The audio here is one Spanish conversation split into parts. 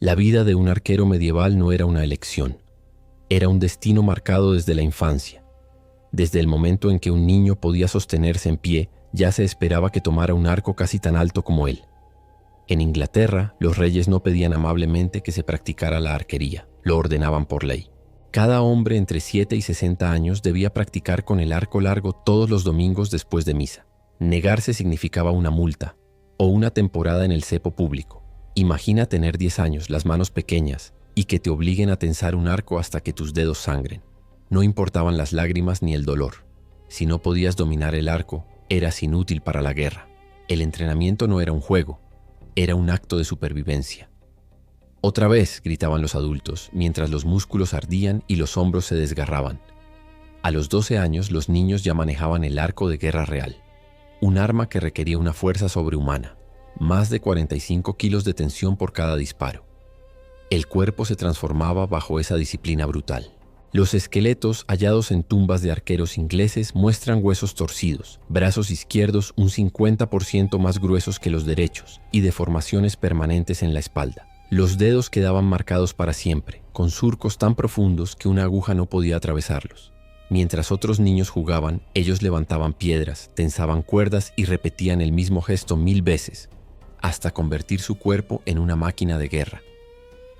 La vida de un arquero medieval no era una elección, era un destino marcado desde la infancia. Desde el momento en que un niño podía sostenerse en pie, ya se esperaba que tomara un arco casi tan alto como él. En Inglaterra, los reyes no pedían amablemente que se practicara la arquería, lo ordenaban por ley. Cada hombre entre 7 y 60 años debía practicar con el arco largo todos los domingos después de misa. Negarse significaba una multa o una temporada en el cepo público. Imagina tener 10 años, las manos pequeñas, y que te obliguen a tensar un arco hasta que tus dedos sangren. No importaban las lágrimas ni el dolor. Si no podías dominar el arco, eras inútil para la guerra. El entrenamiento no era un juego, era un acto de supervivencia. «Otra vez», gritaban los adultos, mientras los músculos ardían y los hombros se desgarraban. A los 12 años, los niños ya manejaban el arco de guerra real, un arma que requería una fuerza sobrehumana, más de 45 kilos de tensión por cada disparo. El cuerpo se transformaba bajo esa disciplina brutal. Los esqueletos hallados en tumbas de arqueros ingleses muestran huesos torcidos, brazos izquierdos un 50% más gruesos que los derechos y deformaciones permanentes en la espalda. Los dedos quedaban marcados para siempre, con surcos tan profundos que una aguja no podía atravesarlos. Mientras otros niños jugaban, ellos levantaban piedras, tensaban cuerdas y repetían el mismo gesto 1000 veces, hasta convertir su cuerpo en una máquina de guerra.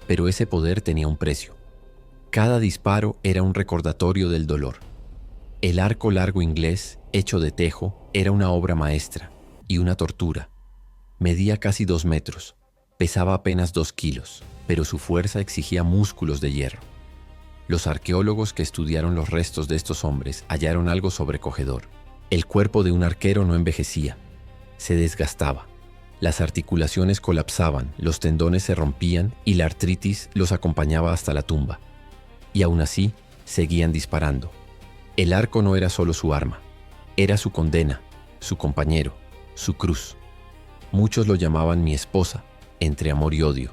Pero ese poder tenía un precio. Cada disparo era un recordatorio del dolor. El arco largo inglés, hecho de tejo, era una obra maestra y una tortura. Medía casi 2 metros, pesaba apenas 2 kilos, pero su fuerza exigía músculos de hierro. Los arqueólogos que estudiaron los restos de estos hombres hallaron algo sobrecogedor. El cuerpo de un arquero no envejecía, se desgastaba. Las articulaciones colapsaban, los tendones se rompían y la artritis los acompañaba hasta la tumba. Y aún así, seguían disparando. El arco no era solo su arma, era su condena, su compañero, su cruz. Muchos lo llamaban mi esposa, entre amor y odio,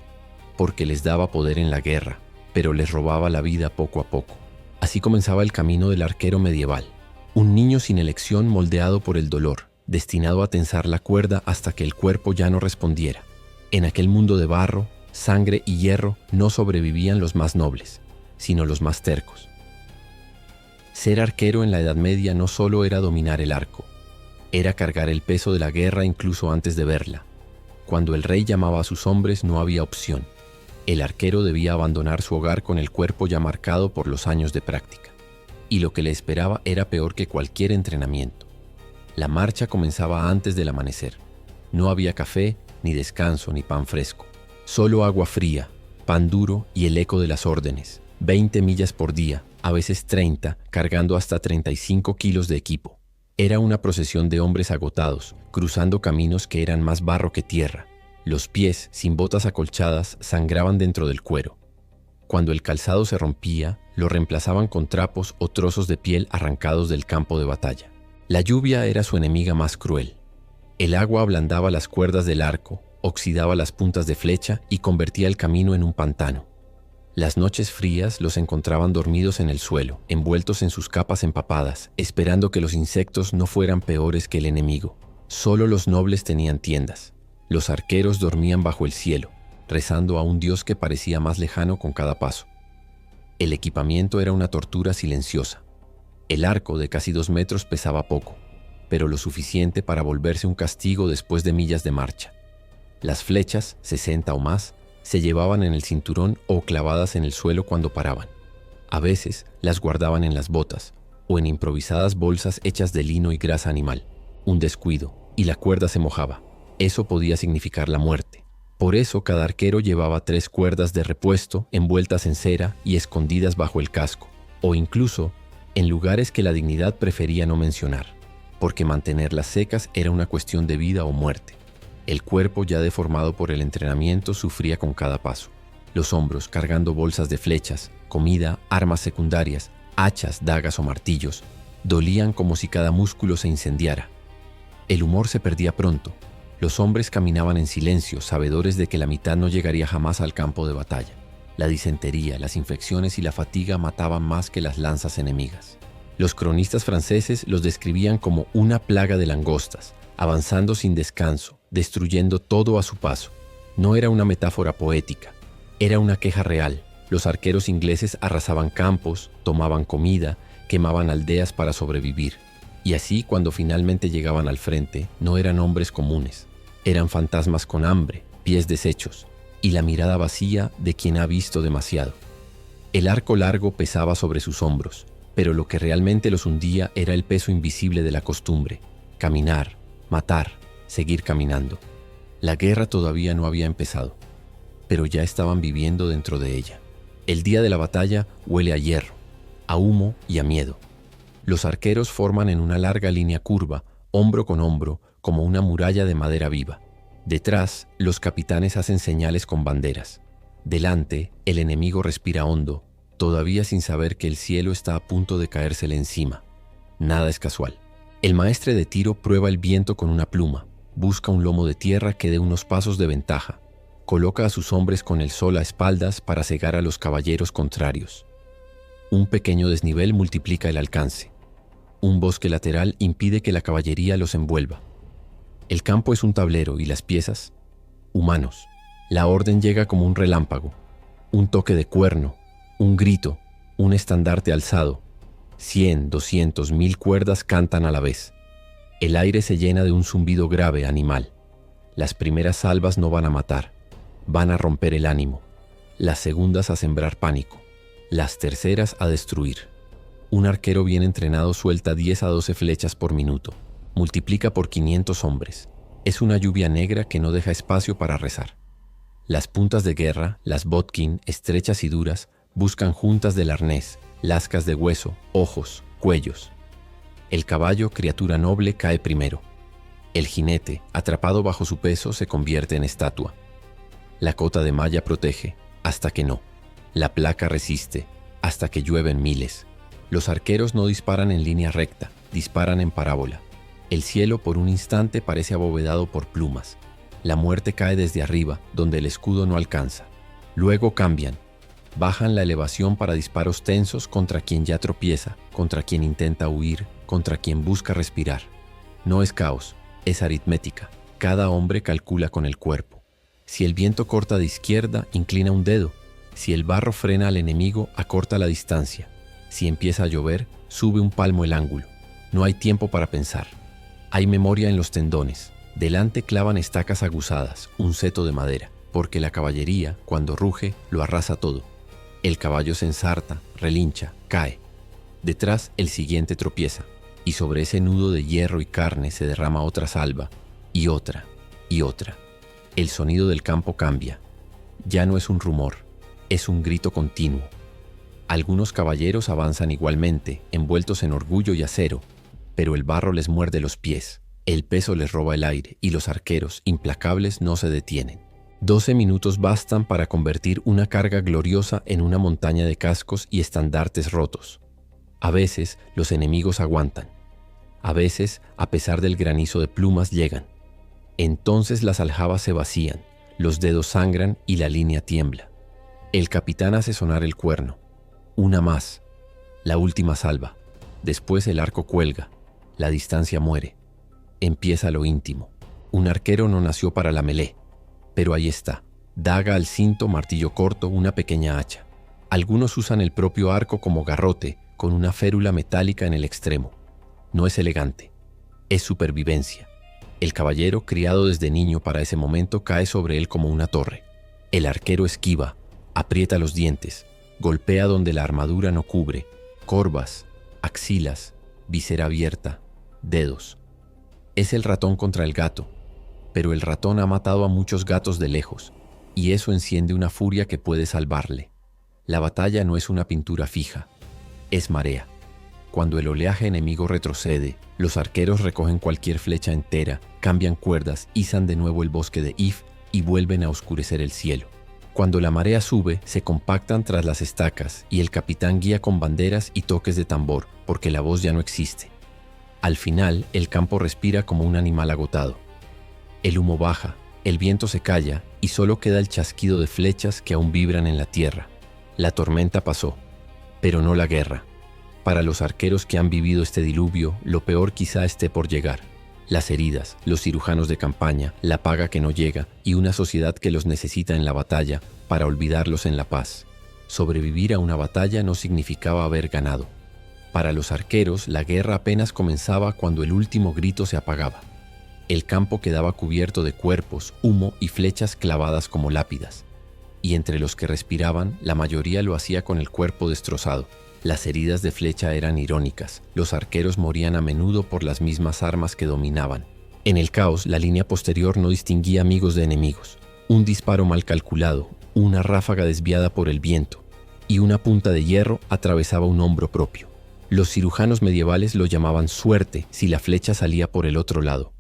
porque les daba poder en la guerra, pero les robaba la vida poco a poco. Así comenzaba el camino del arquero medieval, un niño sin elección moldeado por el dolor, destinado a tensar la cuerda hasta que el cuerpo ya no respondiera. En aquel mundo de barro, sangre y hierro no sobrevivían los más nobles, sino los más tercos. Ser arquero en la Edad Media no solo era dominar el arco, era cargar el peso de la guerra incluso antes de verla. Cuando el rey llamaba a sus hombres no había opción. El arquero debía abandonar su hogar con el cuerpo ya marcado por los años de práctica. Y lo que le esperaba era peor que cualquier entrenamiento. La marcha comenzaba antes del amanecer. No había café, ni descanso, ni pan fresco. Solo agua fría, pan duro y el eco de las órdenes. 20 millas por día, a veces 30, cargando hasta 35 kilos de equipo. Era una procesión de hombres agotados, cruzando caminos que eran más barro que tierra. Los pies, sin botas acolchadas, sangraban dentro del cuero. Cuando el calzado se rompía, lo reemplazaban con trapos o trozos de piel arrancados del campo de batalla. La lluvia era su enemiga más cruel. El agua ablandaba las cuerdas del arco, oxidaba las puntas de flecha y convertía el camino en un pantano. Las noches frías los encontraban dormidos en el suelo, envueltos en sus capas empapadas, esperando que los insectos no fueran peores que el enemigo. Solo los nobles tenían tiendas. Los arqueros dormían bajo el cielo, rezando a un dios que parecía más lejano con cada paso. El equipamiento era una tortura silenciosa. El arco de casi 2 metros pesaba poco, pero lo suficiente para volverse un castigo después de millas de marcha. Las flechas, 60 o más, se llevaban en el cinturón o clavadas en el suelo cuando paraban. A veces las guardaban en las botas o en improvisadas bolsas hechas de lino y grasa animal. Un descuido y la cuerda se mojaba. Eso podía significar la muerte. Por eso cada arquero llevaba 3 cuerdas de repuesto envueltas en cera y escondidas bajo el casco, o incluso en lugares que la dignidad prefería no mencionar, porque mantenerlas secas era una cuestión de vida o muerte. El cuerpo, ya deformado por el entrenamiento, sufría con cada paso. Los hombros cargando bolsas de flechas, comida, armas secundarias, hachas, dagas o martillos, dolían como si cada músculo se incendiara. El humor se perdía pronto. Los hombres caminaban en silencio, sabedores de que la mitad no llegaría jamás al campo de batalla. La disentería, las infecciones y la fatiga mataban más que las lanzas enemigas. Los cronistas franceses los describían como una plaga de langostas, avanzando sin descanso, destruyendo todo a su paso. No era una metáfora poética, Era una queja real. Los arqueros ingleses arrasaban campos, tomaban comida, quemaban aldeas para sobrevivir. Y así, cuando finalmente llegaban al frente, no eran hombres comunes. Eran fantasmas con hambre, pies deshechos y la mirada vacía de quien ha visto demasiado. El arco largo pesaba sobre sus hombros, pero lo que realmente los hundía era el peso invisible de la costumbre. Caminar, matar, seguir caminando. La guerra todavía no había empezado, pero ya estaban viviendo dentro de ella. El día de la batalla huele a hierro, a humo y a miedo. Los arqueros forman en una larga línea curva, hombro con hombro, como una muralla de madera viva. Detrás, los capitanes hacen señales con banderas. Delante, el enemigo respira hondo, todavía sin saber que el cielo está a punto de caérsele encima. Nada es casual. El maestre de tiro prueba el viento con una pluma, busca un lomo de tierra que dé unos pasos de ventaja. Coloca a sus hombres con el sol a espaldas para cegar a los caballeros contrarios. Un pequeño desnivel multiplica el alcance. Un bosque lateral impide que la caballería los envuelva. El campo es un tablero y las piezas, humanos. La orden llega como un relámpago, un toque de cuerno, un grito, un estandarte alzado. 100, 200, 1000 cuerdas cantan a la vez. El aire se llena de un zumbido grave, animal. Las primeras salvas no van a matar, van a romper el ánimo. Las segundas a sembrar pánico, las terceras a destruir. Un arquero bien entrenado suelta 10 a 12 flechas por minuto. Multiplica por 500 hombres. Es una lluvia negra que no deja espacio para rezar. Las puntas de guerra, las bodkin, estrechas y duras, buscan juntas del arnés, lascas de hueso, ojos, cuellos. El caballo, criatura noble, cae primero. El jinete, atrapado bajo su peso, se convierte en estatua. La cota de malla protege, hasta que no. La placa resiste, hasta que llueven miles. Los arqueros no disparan en línea recta, disparan en parábola. El cielo por un instante parece abovedado por plumas. La muerte cae desde arriba, donde el escudo no alcanza. Luego cambian. Bajan la elevación para disparos tensos contra quien ya tropieza, contra quien intenta huir, contra quien busca respirar. No es caos, es aritmética. Cada hombre calcula con el cuerpo. Si el viento corta de izquierda, inclina un dedo. Si el barro frena al enemigo, acorta la distancia. Si empieza a llover, sube un palmo el ángulo. No hay tiempo para pensar. Hay memoria en los tendones. Delante clavan estacas aguzadas, un seto de madera, porque la caballería, cuando ruge, lo arrasa todo. El caballo se ensarta, relincha, cae. Detrás, el siguiente tropieza, y sobre ese nudo de hierro y carne se derrama otra salva, y otra, y otra. El sonido del campo cambia. Ya no es un rumor, es un grito continuo. Algunos caballeros avanzan igualmente, envueltos en orgullo y acero, pero el barro les muerde los pies, el peso les roba el aire y los arqueros, implacables, no se detienen. 12 minutos bastan para convertir una carga gloriosa en una montaña de cascos y estandartes rotos. A veces los enemigos aguantan. A veces, a pesar del granizo de plumas, llegan. Entonces las aljabas se vacían, los dedos sangran y la línea tiembla. El capitán hace sonar el cuerno. Una más. La última salva. Después el arco cuelga. La distancia muere. Empieza lo íntimo. Un arquero no nació para la melé. Pero ahí está. Daga al cinto, martillo corto, una pequeña hacha. Algunos usan el propio arco como garrote, con una férula metálica en el extremo. No es elegante. Es supervivencia. El caballero, criado desde niño para ese momento, cae sobre él como una torre. El arquero esquiva, aprieta los dientes, golpea donde la armadura no cubre, corvas, axilas, visera abierta, dedos. Es el ratón contra el gato, pero el ratón ha matado a muchos gatos de lejos, y eso enciende una furia que puede salvarle. La batalla no es una pintura fija, es marea. Cuando el oleaje enemigo retrocede, los arqueros recogen cualquier flecha entera, cambian cuerdas, izan de nuevo el bosque de If y vuelven a oscurecer el cielo. Cuando la marea sube, se compactan tras las estacas y el capitán guía con banderas y toques de tambor, porque la voz ya no existe. Al final, el campo respira como un animal agotado. El humo baja, el viento se calla y solo queda el chasquido de flechas que aún vibran en la tierra. La tormenta pasó, pero no la guerra. Para los arqueros que han vivido este diluvio, lo peor quizá esté por llegar. Las heridas, los cirujanos de campaña, la paga que no llega y una sociedad que los necesita en la batalla para olvidarlos en la paz. Sobrevivir a una batalla no significaba haber ganado. Para los arqueros, la guerra apenas comenzaba cuando el último grito se apagaba. El campo quedaba cubierto de cuerpos, humo y flechas clavadas como lápidas. Y entre los que respiraban, la mayoría lo hacía con el cuerpo destrozado. Las heridas de flecha eran irónicas. Los arqueros morían a menudo por las mismas armas que dominaban. En el caos, la línea posterior no distinguía amigos de enemigos. Un disparo mal calculado, una ráfaga desviada por el viento y una punta de hierro atravesaba un hombro propio. Los cirujanos medievales lo llamaban suerte si la flecha salía por el otro lado.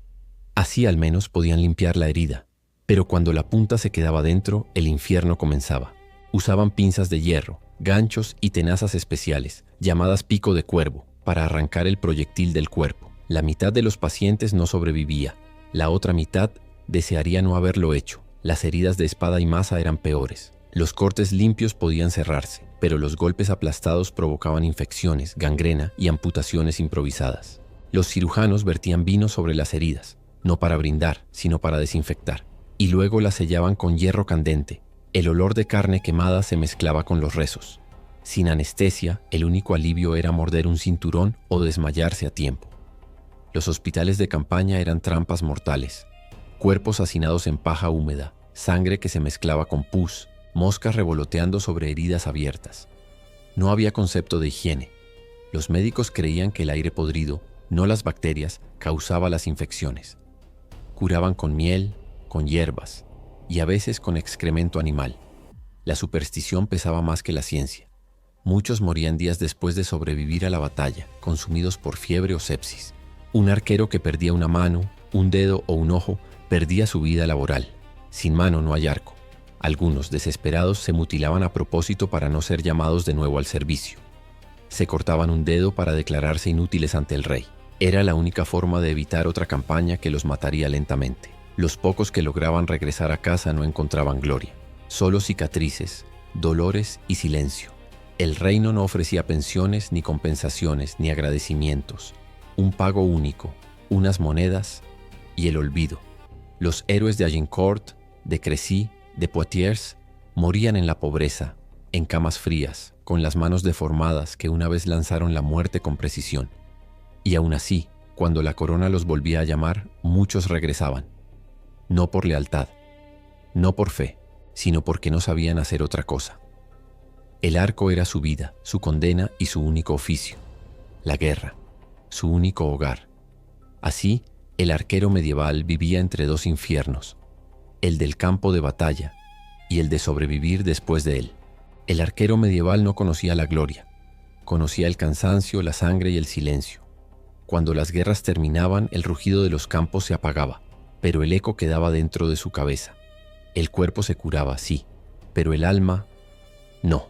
Así al menos podían limpiar la herida. Pero cuando la punta se quedaba dentro, el infierno comenzaba. Usaban pinzas de hierro, ganchos y tenazas especiales, llamadas pico de cuervo, para arrancar el proyectil del cuerpo. La mitad de los pacientes no sobrevivía, la otra mitad desearía no haberlo hecho. Las heridas de espada y maza eran peores. Los cortes limpios podían cerrarse, pero los golpes aplastados provocaban infecciones, gangrena y amputaciones improvisadas. Los cirujanos vertían vino sobre las heridas, no para brindar, sino para desinfectar, y luego las sellaban con hierro candente. El olor de carne quemada se mezclaba con los rezos. Sin anestesia, el único alivio era morder un cinturón o desmayarse a tiempo. Los hospitales de campaña eran trampas mortales. Cuerpos hacinados en paja húmeda, sangre que se mezclaba con pus, moscas revoloteando sobre heridas abiertas. No había concepto de higiene. Los médicos creían que el aire podrido, no las bacterias, causaba las infecciones. Curaban con miel, con hierbas y a veces con excremento animal. La superstición pesaba más que la ciencia. Muchos morían días después de sobrevivir a la batalla, consumidos por fiebre o sepsis. Un arquero que perdía una mano, un dedo o un ojo, perdía su vida laboral. Sin mano no hay arco. Algunos, desesperados, se mutilaban a propósito para no ser llamados de nuevo al servicio. Se cortaban un dedo para declararse inútiles ante el rey. Era la única forma de evitar otra campaña que los mataría lentamente. Los pocos que lograban regresar a casa no encontraban gloria. Solo cicatrices, dolores y silencio. El reino no ofrecía pensiones, ni compensaciones, ni agradecimientos. Un pago único, unas monedas y el olvido. Los héroes de Agincourt, de Crecy, de Poitiers, morían en la pobreza, en camas frías, con las manos deformadas que una vez lanzaron la muerte con precisión. Y aún así, cuando la corona los volvía a llamar, muchos regresaban. No por lealtad, no por fe, sino porque no sabían hacer otra cosa. El arco era su vida, su condena y su único oficio. La guerra, su único hogar. Así, el arquero medieval vivía entre dos infiernos, el del campo de batalla y el de sobrevivir después de él. El arquero medieval no conocía la gloria, conocía el cansancio, la sangre y el silencio. Cuando las guerras terminaban, el rugido de los campos se apagaba, pero el eco quedaba dentro de su cabeza. El cuerpo se curaba, sí, pero el alma, no.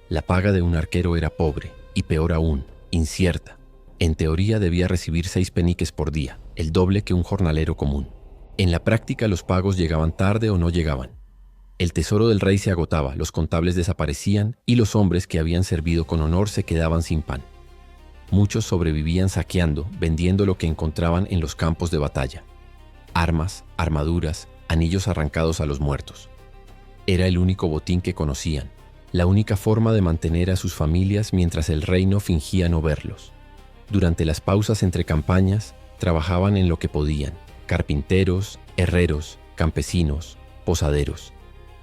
La paga de un arquero era pobre, y peor aún, incierta. En teoría debía recibir 6 peniques por día, el doble que un jornalero común. En la práctica los pagos llegaban tarde o no llegaban. El tesoro del rey se agotaba, los contables desaparecían y los hombres que habían servido con honor se quedaban sin pan. Muchos sobrevivían saqueando, vendiendo lo que encontraban en los campos de batalla. Armas, armaduras, anillos arrancados a los muertos. Era el único botín que conocían, la única forma de mantener a sus familias mientras el reino fingía no verlos. Durante las pausas entre campañas, trabajaban en lo que podían: carpinteros, herreros, campesinos, posaderos.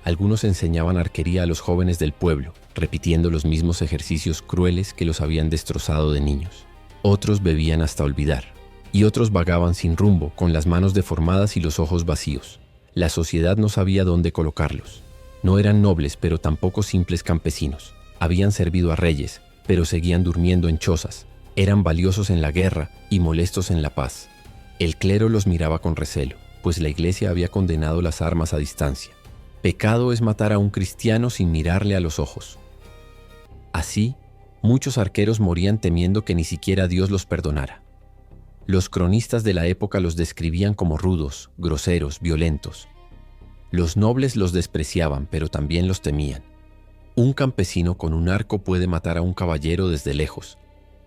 Algunos enseñaban arquería a los jóvenes del pueblo, repitiendo los mismos ejercicios crueles que los habían destrozado de niños. Otros bebían hasta olvidar, y otros vagaban sin rumbo, con las manos deformadas y los ojos vacíos. La sociedad no sabía dónde colocarlos. No eran nobles, pero tampoco simples campesinos. Habían servido a reyes, pero seguían durmiendo en chozas. Eran valiosos en la guerra y molestos en la paz. El clero los miraba con recelo, pues la iglesia había condenado las armas a distancia. Pecado es matar a un cristiano sin mirarle a los ojos. Así, muchos arqueros morían temiendo que ni siquiera Dios los perdonara. Los cronistas de la época los describían como rudos, groseros, violentos. Los nobles los despreciaban, pero también los temían. Un campesino con un arco puede matar a un caballero desde lejos.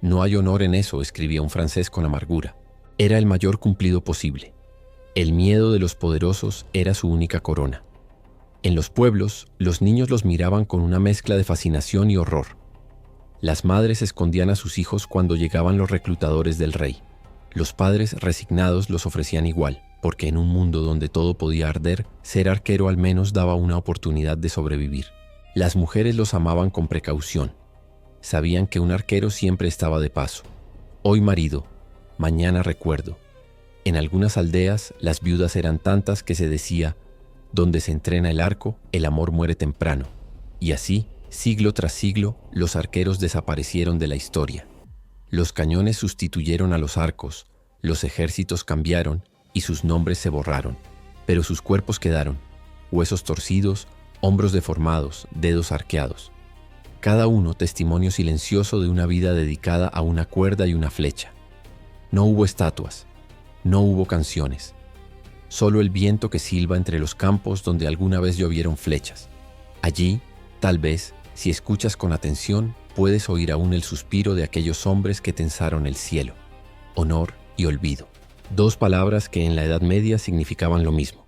No hay honor en eso, escribía un francés con amargura. Era el mayor cumplido posible. El miedo de los poderosos era su única corona. En los pueblos, los niños los miraban con una mezcla de fascinación y horror. Las madres escondían a sus hijos cuando llegaban los reclutadores del rey. Los padres resignados los ofrecían igual, porque en un mundo donde todo podía arder, ser arquero al menos daba una oportunidad de sobrevivir. Las mujeres los amaban con precaución. Sabían que un arquero siempre estaba de paso. Hoy marido, mañana recuerdo. En algunas aldeas, las viudas eran tantas que se decía: donde se entrena el arco, el amor muere temprano. Y así, siglo tras siglo, los arqueros desaparecieron de la historia. Los cañones sustituyeron a los arcos, los ejércitos cambiaron y sus nombres se borraron. Pero sus cuerpos quedaron: huesos torcidos, hombros deformados, dedos arqueados. Cada uno testimonio silencioso de una vida dedicada a una cuerda y una flecha. No hubo estatuas, no hubo canciones. Solo el viento que silba entre los campos donde alguna vez llovieron flechas. Allí, tal vez, si escuchas con atención, puedes oír aún el suspiro de aquellos hombres que tensaron el cielo. Honor y olvido. Dos palabras que en la Edad Media significaban lo mismo.